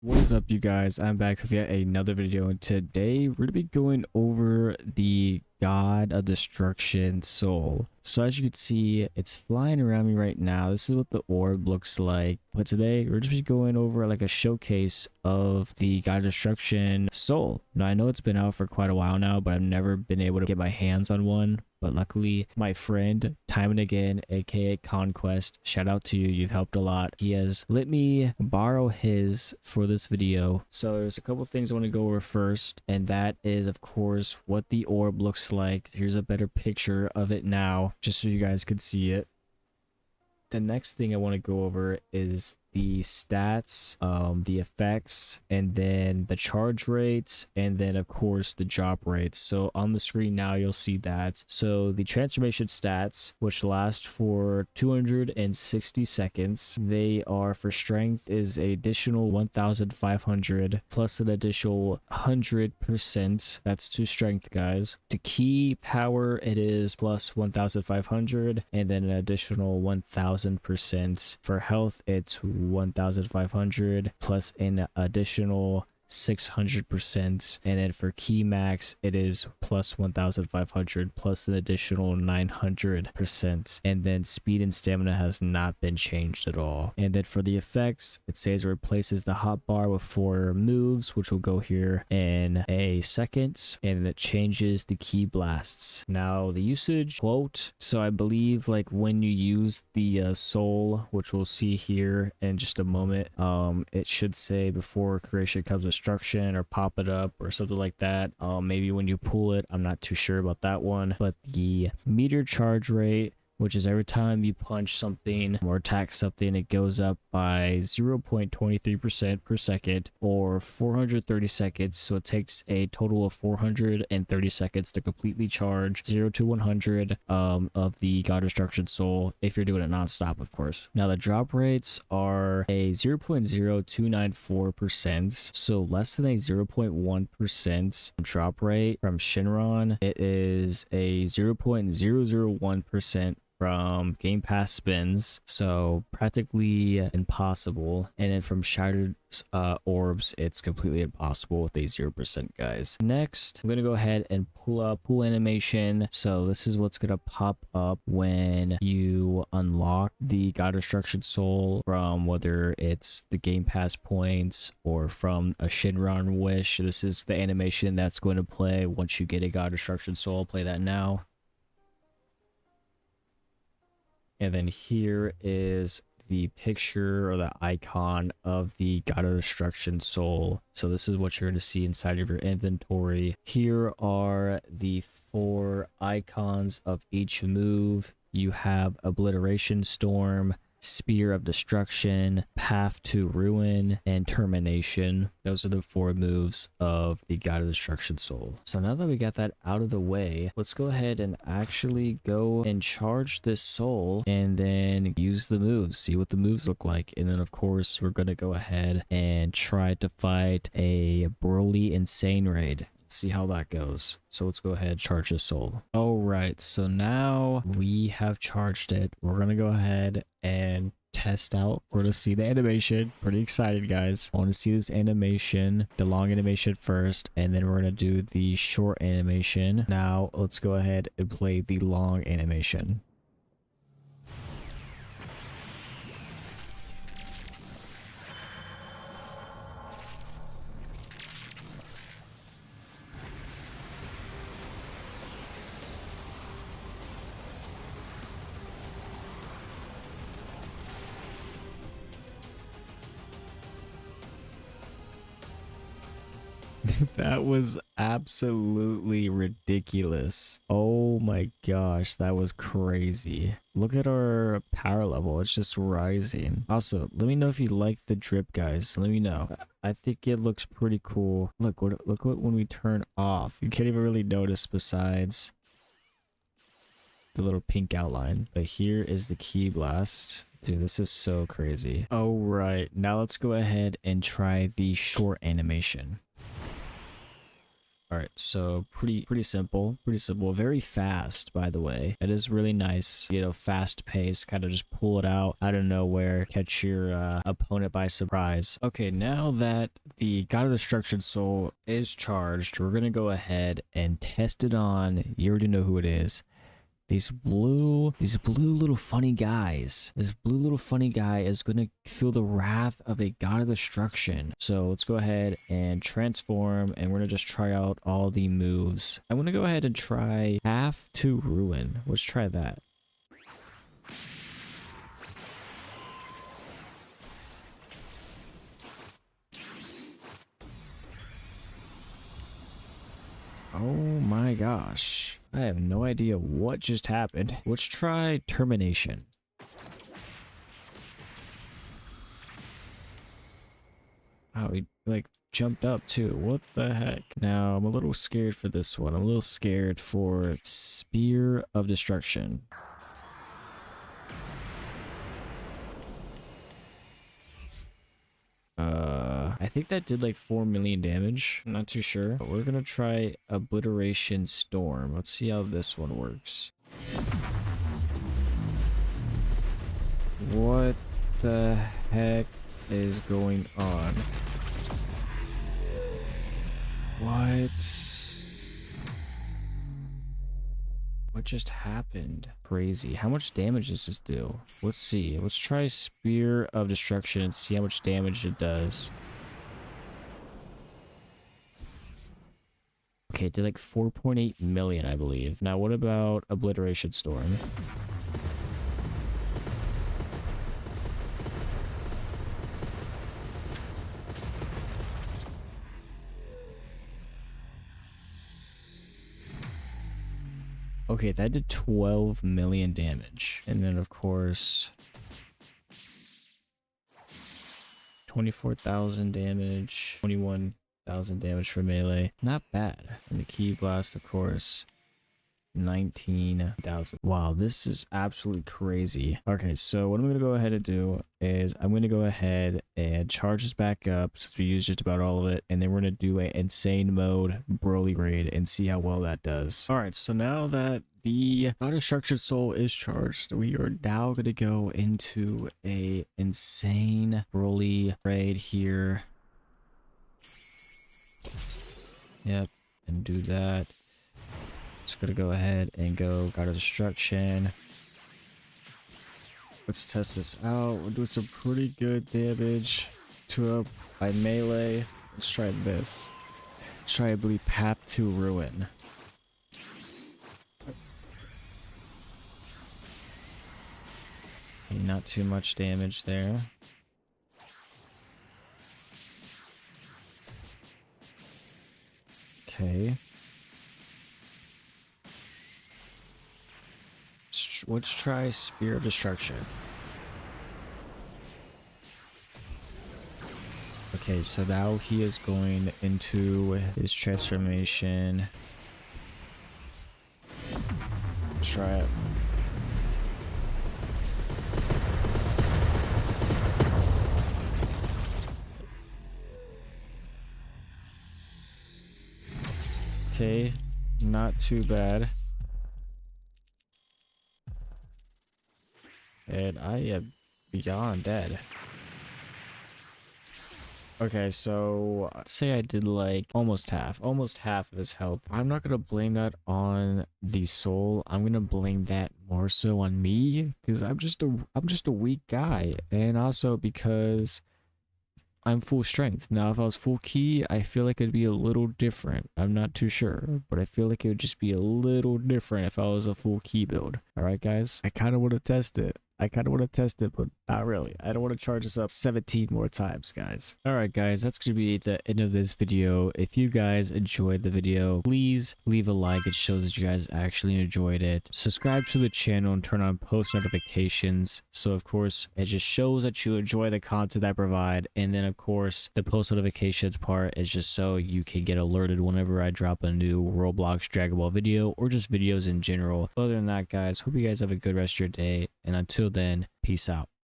What is up, you guys? I'm back with yet another video, and today we're going to be going over the God of Destruction Soul. So as you can see, it's flying around me right now. This is what the orb looks like. But today we're just going over like a showcase of the God of Destruction Soul. Now I know it's been out for quite a while now, but I've never been able to get my hands on one. But luckily, my friend, time and again, aka Conquest, shout out to you, you've helped a lot. He has let me borrow his for this video. So there's a couple things I want to go over first, and that is, of course, what the orb looks like. Here's a better picture of it now, just so you guys could see it. The next thing I want to go over is the stats, the effects, and then the charge rates, and then of course the drop rates. So on the screen now you'll see that. So the transformation stats, which last for 260 seconds, they are for strength is an additional 1500 plus an additional 100%. That's to strength, guys. To key power, it is plus 1500, and then an additional 1000%. For health, it's 1500 plus an additional 600%, and then for key max it is plus 1500 plus an additional 900%, and then speed and stamina has not been changed at all. And then for the effects, it says it replaces the hotbar with 4 moves, which will go here in a second, and it changes the key blasts. Now the usage quote, so I believe like when you use the soul, which we'll see here in just a moment, it should say before creation comes with destruction or pop it up or something like that. Maybe when you pull it, I'm not too sure about that one. But the meter charge rate, which is every time you punch something or attack something, it goes up by 0.23% per second or 430 seconds. So it takes a total of 430 seconds to completely charge 0 to 100 of the God Destruction Soul, if you're doing it non-stop, of course. Now the drop rates are a 0.0294%, so less than a 0.1% drop rate. From Shinron, it is a 0.001% from Game Pass spins, so practically impossible. And then from Shattered Orbs, it's completely impossible with a 0%, guys. Next, I'm gonna go ahead and pull up pool animation. So this is what's gonna pop up when you unlock the God Destruction Soul, from whether it's the Game Pass points or from a Shinron wish. This is the animation that's going to play once you get a God Destruction Soul. Play that now. And then here is the picture or the icon of the God of Destruction Soul. So this is what you're going to see inside of your inventory. Here are the 4 icons of each move. You have Obiteration Storm, Spear of Destruction, Path to Ruin, and Termination. Those are the 4 moves of the God of Destruction Soul. So now that we got that out of the way, let's go ahead and actually go and charge this soul and then use the moves, see what the moves look like. And then of course we're going to go ahead and try to fight a Broly Insane Raid. See how that goes. So let's go ahead and charge the soul. All right, so now we have charged it. We're gonna go ahead and test out. We're gonna see the animation. Pretty excited, guys. I want to see this animation, the long animation first, and then we're gonna do the short animation. Now let's go ahead and play the long animation. That was absolutely ridiculous. Oh my gosh, that was crazy. Look at our power level, it's just rising. Also, let me know if you like the drip, guys. Let me know. I think it looks pretty cool. Look what when we turn off, you can't even really notice besides the little pink outline. But here is the key blast. Dude, this is so crazy. All right, now let's go ahead and try the short animation. All right, so pretty simple, very fast, by the way. It is really nice, you know, fast pace, kind of just pull it out of nowhere, catch your opponent by surprise. Okay, now that the God of Destruction Soul is charged, we're gonna go ahead and test it on, you already know who it is. These blue little funny guys. This blue little funny guy is going to feel the wrath of a God of Destruction. So let's go ahead and transform, and we're going to just try out all the moves. I'm going to go ahead and try Half to Ruin. Let's try that. Oh my gosh. I have no idea what just happened. Let's try Termination. Oh, he like jumped up too. What the heck? Now, I'm a little scared for this one. I'm a little scared for Spear of Destruction. I think that did like 4 million damage. I'm not too sure. But we're gonna try Obiteration Storm. Let's see how this one works. What the heck is going on? What just happened? Crazy. How much damage does this do? Let's see. Let's try Spear of Destruction and see how much damage it does. Okay, it did like 4.8 million, I believe. Now, what about Obiteration Storm? Okay, that did 12 million damage. And then, of course, 24,000 damage, 21,000 damage for melee. Not bad. And the Key Blast, of course, 19,000. Wow, this is absolutely crazy. Okay, so what I'm going to go ahead and do is I'm going to go ahead and charge this back up since we used just about all of it. And then we're going to do an insane mode Broly raid and see how well that does. All right, so now that the God of Destruction Soul is charged, we are now going to go into a insane Broly raid here. Yep, and do that. Just gonna go ahead and go God of Destruction. Let's test this out. We're doing some pretty good damage to up by melee. Let's try this. Let's try, I believe, Path to Ruin. Okay, not too much damage there. Okay. Let's try Spear of Destruction. Okay, so now he is going into his transformation. Let's try it. Okay, not too bad. And I am beyond dead. Okay, so let's say I did like almost half of his health. I'm not gonna blame that on the soul. I'm gonna blame that more so on me because I'm just a weak guy, and also because I'm full strength. Now, if I was full key, I feel like it'd be a little different. I'm not too sure, but I feel like it would just be a little different if I was a full key build. All right, guys, I kind of want to test it. But not really. I don't want to charge this up 17 more times, guys. All right, guys, that's going to be the end of this video. If you guys enjoyed the video, please leave a like. It shows that you guys actually enjoyed it. Subscribe to the channel and turn on post notifications. So, of course, it just shows that you enjoy the content I provide. And then, of course, the post notifications part is just so you can get alerted whenever I drop a new Roblox Dragon Ball video or just videos in general. Other than that, guys, hope you guys have a good rest of your day. And until then, peace out.